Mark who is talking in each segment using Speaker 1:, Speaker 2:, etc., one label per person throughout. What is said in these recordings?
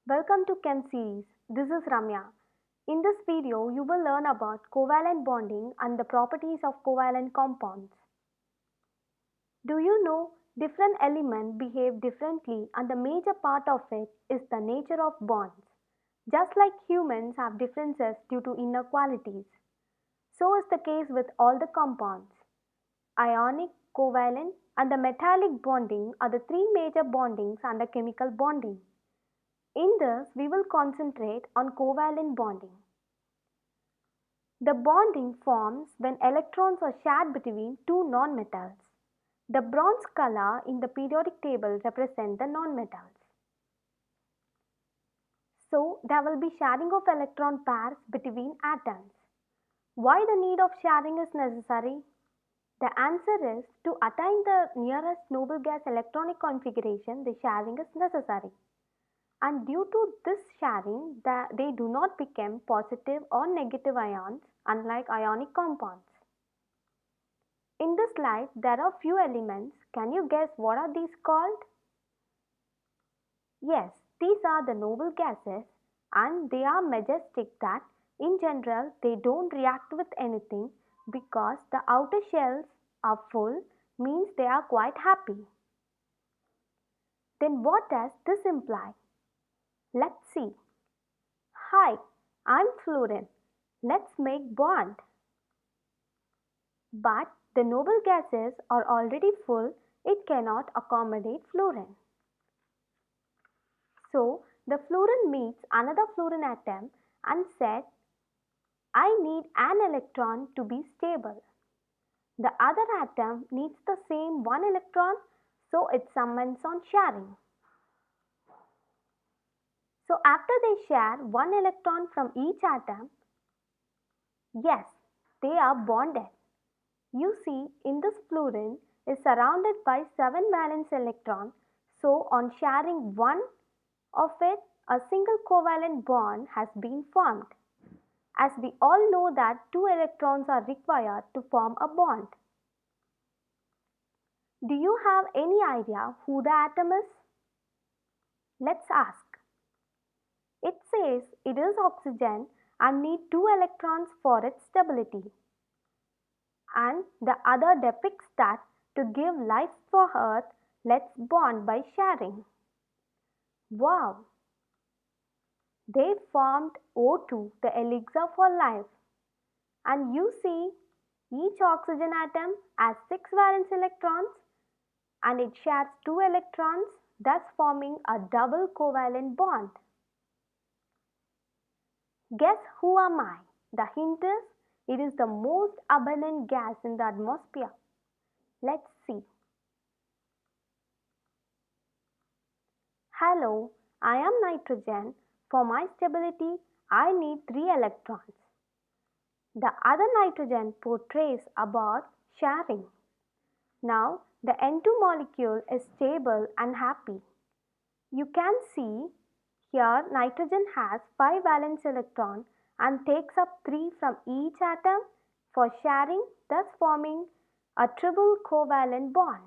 Speaker 1: Welcome to Chem series. This is Ramya. In this video, you will learn about covalent bonding and the properties of covalent compounds. Do you know different elements behave differently and the major part of it is the nature of bonds. Just like humans have differences due to inequalities, so is the case with all the compounds. Ionic, covalent and the metallic bonding are the three major bondings under chemical bonding. In this, we will concentrate on covalent bonding. The bonding forms when electrons are shared between two nonmetals. The bronze color in the periodic table represents the nonmetals. So, there will be sharing of electron pairs between atoms. Why the need of sharing is necessary? The answer is to attain the nearest noble gas electronic configuration, the sharing is necessary. And due to this sharing, they do not become positive or negative ions unlike ionic compounds. In this slide, there are few elements. Can you guess what are these called? Yes, these are the noble gases and they are majestic that in general they don't react with anything because the outer shells are full, means they are quite happy. Then what does this imply? Let's see. Hi, I'm fluorine. Let's make bond. But the noble gases are already full, it cannot accommodate fluorine. So, the fluorine meets another fluorine atom and said, I need an electron to be stable. The other atom needs the same one electron, so it summons on sharing. So, after they share one electron from each atom, yes, they are bonded. You see, in this fluorine is surrounded by 7 valence electrons, so on sharing one of it, a single covalent bond has been formed. As we all know that 2 electrons are required to form a bond. Do you have any idea who the atom is? Let's ask. It says it is oxygen and need 2 electrons for its stability. And the other depicts that to give life for Earth, let's bond by sharing. Wow! They formed O2, the elixir for life. And you see, each oxygen atom has 6 valence electrons and it shares 2 electrons, thus forming a double covalent bond. Guess who am I? The hint is, it is the most abundant gas in the atmosphere. Let's see. Hello, I am nitrogen. For my stability, I need 3 electrons. The other nitrogen portrays about sharing. Now, the N2 molecule is stable and happy. You can see here nitrogen has 5 valence electrons and takes up 3 from each atom for sharing, thus forming a triple covalent bond.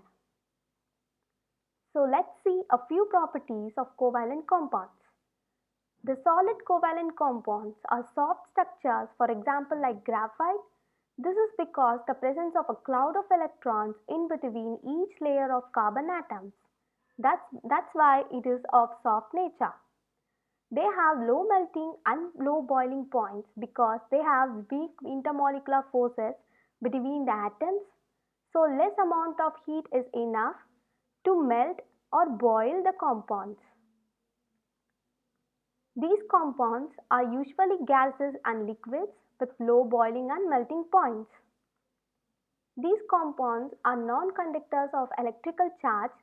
Speaker 1: So let's see a few properties of covalent compounds. The solid covalent compounds are soft structures, for example like graphite. This is because the presence of a cloud of electrons in between each layer of carbon atoms. That's why it is of soft nature. They have low melting and low boiling points because they have weak intermolecular forces between the atoms. So less amount of heat is enough to melt or boil the compounds. These compounds are usually gases and liquids with low boiling and melting points. These compounds are non-conductors of electrical charge.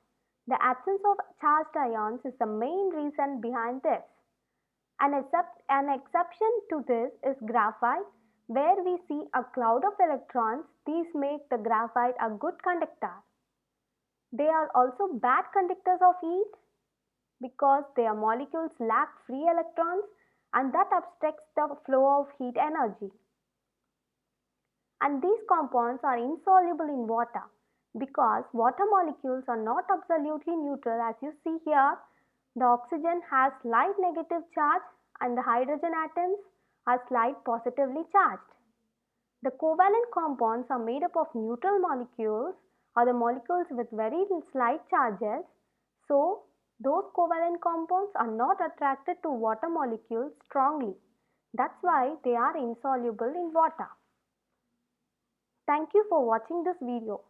Speaker 1: The absence of charged ions is the main reason behind this. An exception to this is graphite, where we see a cloud of electrons. These make the graphite a good conductor. They are also bad conductors of heat because their molecules lack free electrons and that obstructs the flow of heat energy. And these compounds are insoluble in water because water molecules are not absolutely neutral. As you see here, The oxygen has slight negative charge and the hydrogen atoms are slight positively charged. The covalent compounds are made up of neutral molecules or the molecules with very slight charges. So, those covalent compounds are not attracted to water molecules strongly. That's why they are insoluble in water. Thank you for watching this video.